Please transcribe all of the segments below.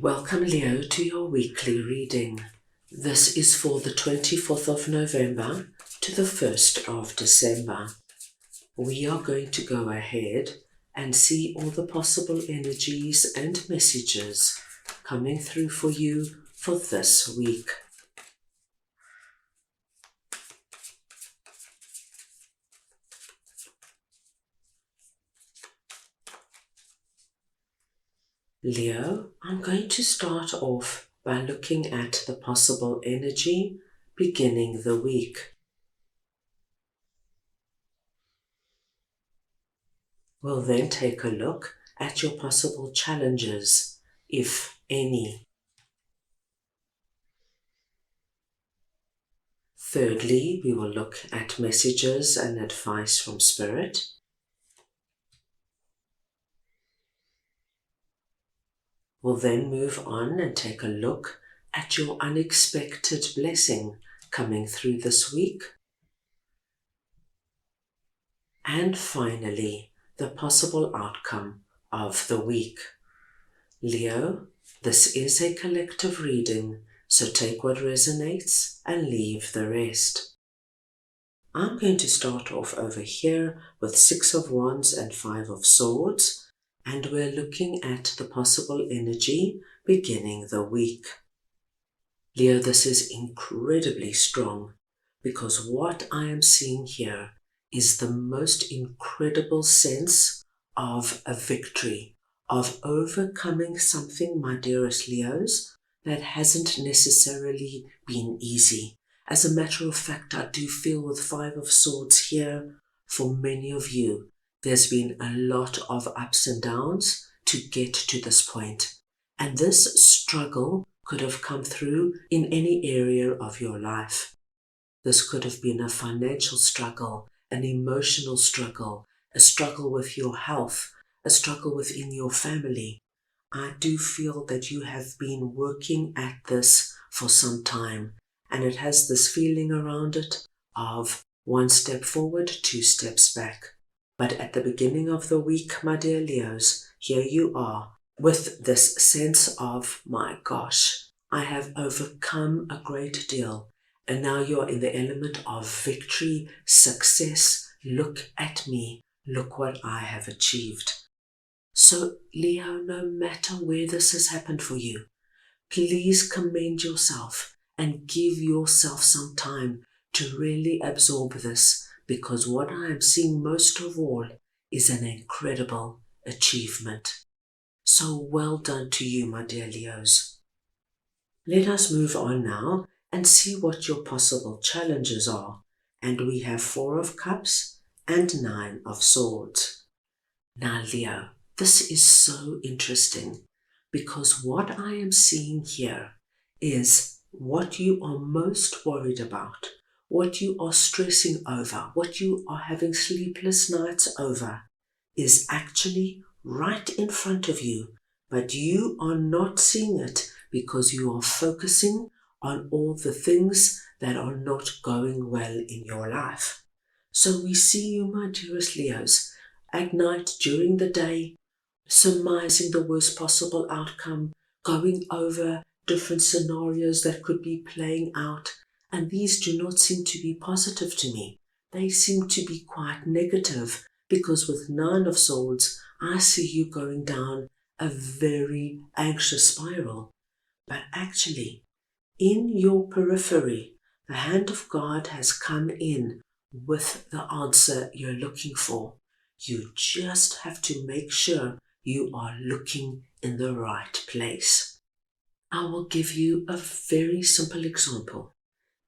Welcome, Leo, to your weekly reading. This is for the 24th of November to the 1st of December. We are going to go ahead and see all the possible energies and messages coming through for you for this week. Leo, I'm going to start off by looking at the possible energy beginning the week. We'll then take a look at your possible challenges, if any. Thirdly, we will look at messages and advice from Spirit. We'll then move on and take a look at your unexpected blessing coming through this week. And finally, the possible outcome of the week. Leo, this is a collective reading, so take what resonates and leave the rest. I'm going to start off over here with 6 of Wands and 5 of Swords, and we're looking at the possible energy beginning the week. Leo, this is incredibly strong because what I am seeing here is the most incredible sense of a victory, of overcoming something, my dearest Leos, that hasn't necessarily been easy. As a matter of fact, I do feel with 5 of Swords here, for many of you, there's been a lot of ups and downs to get to this point. And this struggle could have come through in any area of your life. This could have been a financial struggle, an emotional struggle, a struggle with your health, a struggle within your family. I do feel that you have been working at this for some time, and it has this feeling around it of 1 step forward, 2 steps back. But at the beginning of the week, my dear Leos, here you are with this sense of, my gosh, I have overcome a great deal. And now you're in the element of victory, success. Look at me. Look what I have achieved. So, Leo, no matter where this has happened for you, please commend yourself and give yourself some time to really absorb this, because what I am seeing most of all is an incredible achievement. So well done to you, my dear Leos. Let us move on now and see what your possible challenges are. And we have 4 of Cups and 9 of Swords. Now, Leo, this is so interesting because what I am seeing here is what you are most worried about, what you are stressing over, what you are having sleepless nights over is actually right in front of you, but you are not seeing it because you are focusing on all the things that are not going well in your life. So we see you, my dearest Leos, at night during the day, surmising the worst possible outcome, going over different scenarios that could be playing out, and these do not seem to be positive to me. They seem to be quite negative, because with 9 of Swords, I see you going down a very anxious spiral. But actually, in your periphery, the hand of God has come in with the answer you're looking for. You just have to make sure you are looking in the right place. I will give you a very simple example.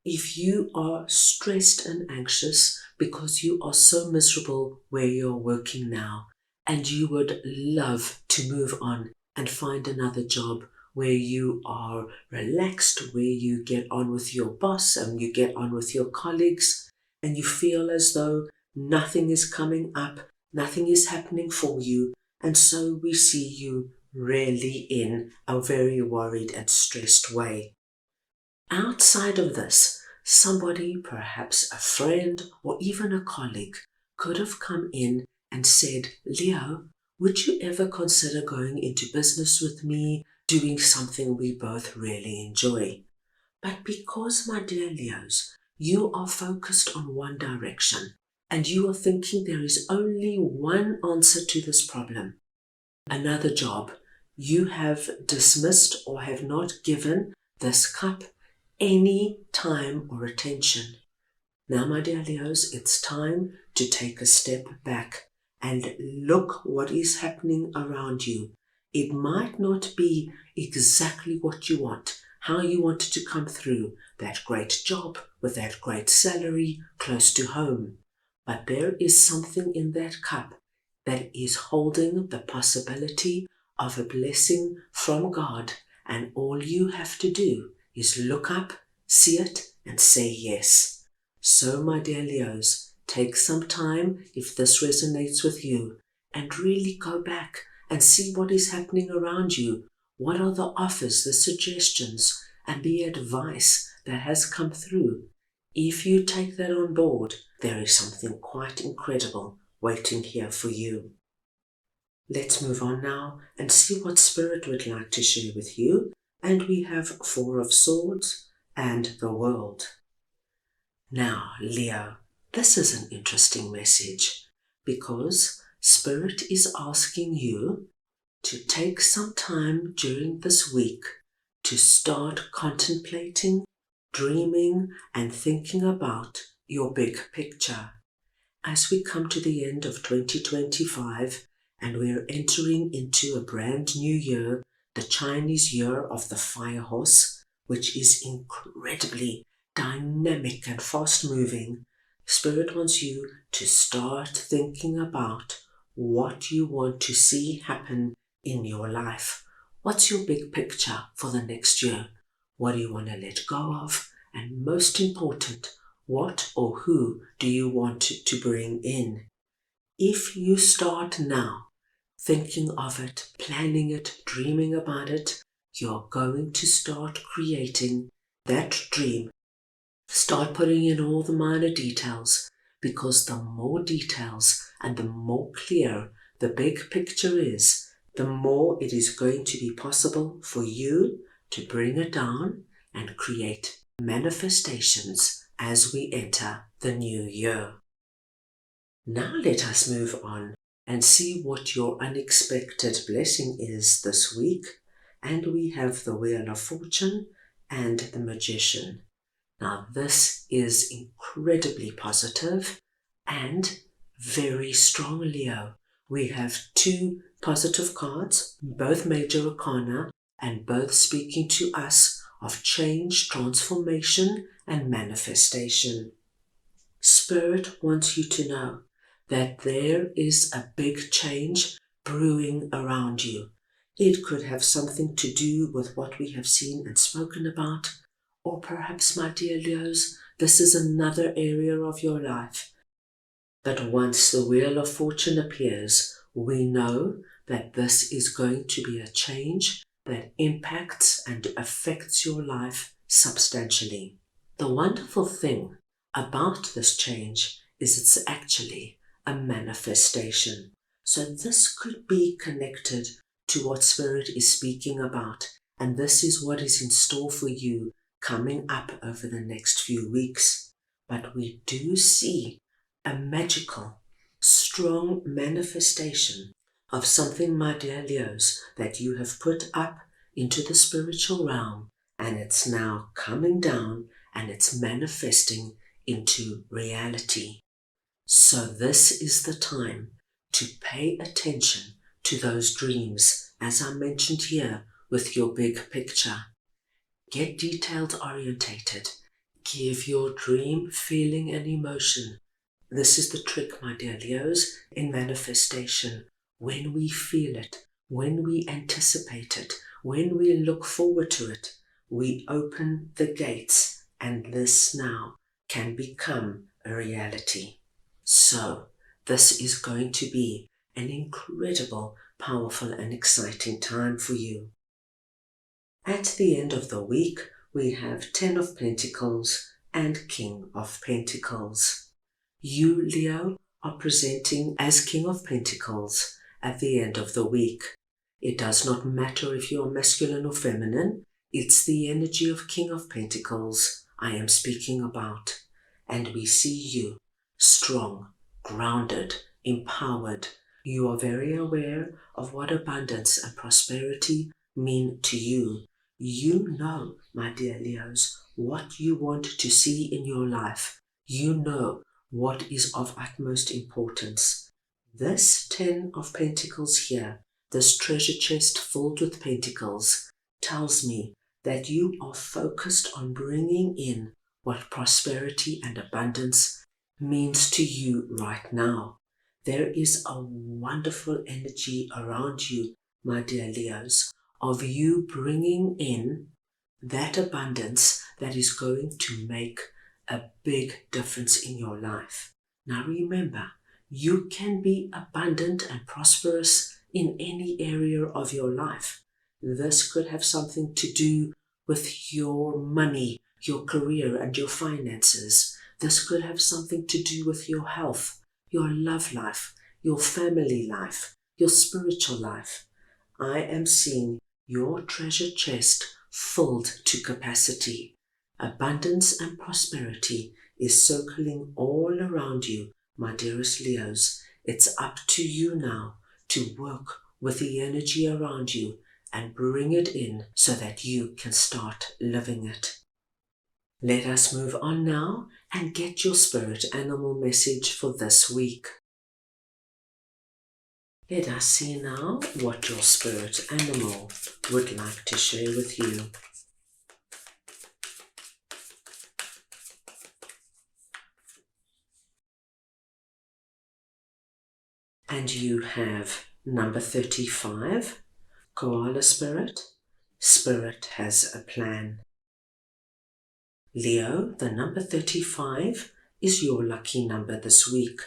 If you are stressed and anxious because you are so miserable where you're working now, and you would love to move on and find another job where you are relaxed, where you get on with your boss and you get on with your colleagues, and you feel as though nothing is coming up, nothing is happening for you, and so we see you really in a very worried and stressed way. Outside of this, somebody, perhaps a friend or even a colleague, could have come in and said, Leo, would you ever consider going into business with me, doing something we both really enjoy. But because, my dear Leos, you are focused on one direction and you are thinking there is only one answer to this problem, another job, you have dismissed or have not given this cup any time or attention. Now, my dear Leos, it's time to take a step back and look what is happening around you. It might not be exactly what you want, how you want it to come through, that great job with that great salary close to home. But there is something in that cup that is holding the possibility of a blessing from God, and all you have to do is look up, see it, and say yes. So, my dear Leos, take some time, if this resonates with you, and really go back and see what is happening around you. What are the offers, the suggestions, and the advice that has come through? If you take that on board, there is something quite incredible waiting here for you. Let's move on now and see what Spirit would like to share with you. And we have Four of Swords and the World. Now, Leo, this is an interesting message because Spirit is asking you to take some time during this week to start contemplating, dreaming, and thinking about your big picture. As we come to the end of 2025 and we're entering into a brand new year, the Chinese Year of the Fire Horse, which is incredibly dynamic and fast-moving, Spirit wants you to start thinking about what you want to see happen in your life. What's your big picture for the next year? What do you want to let go of? And most important, what or who do you want to bring in? If you start now thinking of it, planning it, dreaming about it, you're going to start creating that dream. Start putting in all the minor details, because the more details and the more clear the big picture is, the more it is going to be possible for you to bring it down and create manifestations as we enter the new year. Now let us move on and see what your unexpected blessing is this week. And we have the Wheel of Fortune and the Magician. Now this is incredibly positive and very strong, Leo. We have two positive cards, both major arcana, and both speaking to us of change, transformation, and manifestation. Spirit wants you to know that there is a big change brewing around you. It could have something to do with what we have seen and spoken about, or perhaps, my dear Leos, this is another area of your life. But once the Wheel of Fortune appears, we know that this is going to be a change that impacts and affects your life substantially. The wonderful thing about this change is it's actually a manifestation. So this could be connected to what Spirit is speaking about, and this is what is in store for you coming up over the next few weeks. But we do see a magical, strong manifestation of something, my dear Leos, that you have put up into the spiritual realm, and it's now coming down and it's manifesting into reality. So this is the time to pay attention to those dreams, as I mentioned here with your big picture. Get detailed orientated. Give your dream feeling and emotion. This is the trick, my dear Leos, in manifestation. When we feel it, when we anticipate it, when we look forward to it, we open the gates, and this now can become a reality. So, this is going to be an incredible, powerful, and exciting time for you. At the end of the week, we have 10 of Pentacles and King of Pentacles. You, Leo, are presenting as King of Pentacles at the end of the week. It does not matter if you are masculine or feminine. It's the energy of King of Pentacles I am speaking about. And we see you strong, grounded, empowered. You are very aware of what abundance and prosperity mean to you. You know, my dear Leos, what you want to see in your life. You know what is of utmost importance. This 10 of Pentacles here, this treasure chest filled with pentacles, tells me that you are focused on bringing in what prosperity and abundance means to you right now. There is a wonderful energy around you, my dear Leos, of you bringing in that abundance that is going to make a big difference in your life. Now remember, you can be abundant and prosperous in any area of your life. This could have something to do with your money, your career, and your finances. This could have something to do with your health, your love life, your family life, your spiritual life. I am seeing your treasure chest filled to capacity. Abundance and prosperity is circling all around you, my dearest Leos. It's up to you now to work with the energy around you and bring it in so that you can start living it. Let us move on now and get your spirit animal message for this week. Let us see now what your spirit animal would like to share with you. And you have number 35, Koala Spirit. Spirit has a plan. Leo, the number 35 is your lucky number this week.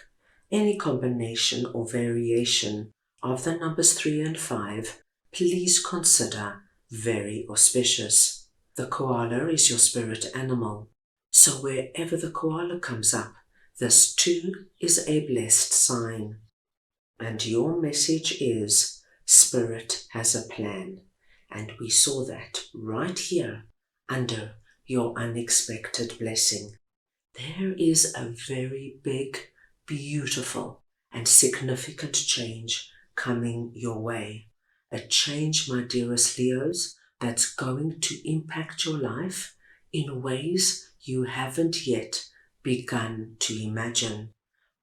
Any combination or variation of the numbers 3 and 5, please consider very auspicious. The koala is your spirit animal, so wherever the koala comes up, this too is a blessed sign. And your message is, Spirit has a plan. And we saw that right here under your unexpected blessing. There is a very big, beautiful, and significant change coming your way. A change, my dearest Leos, that's going to impact your life in ways you haven't yet begun to imagine.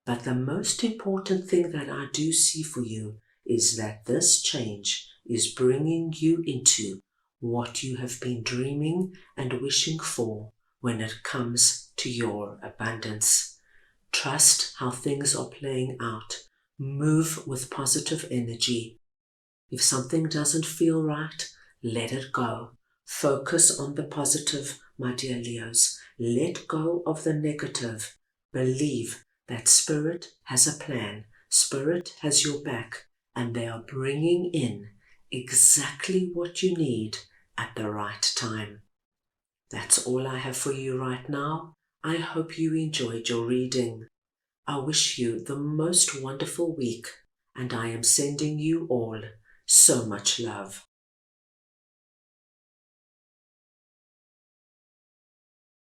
But the most important thing that I do see for you is that this change is bringing you into what you have been dreaming and wishing for when it comes to your abundance. Trust how things are playing out. Move with positive energy. If something doesn't feel right, let it go. Focus on the positive, my dear Leos. Let go of the negative. Believe that Spirit has a plan. Spirit has your back, and they are bringing in exactly what you need at the right time. That's all I have for you right now. I hope you enjoyed your reading. I wish you the most wonderful week, and I am sending you all so much love.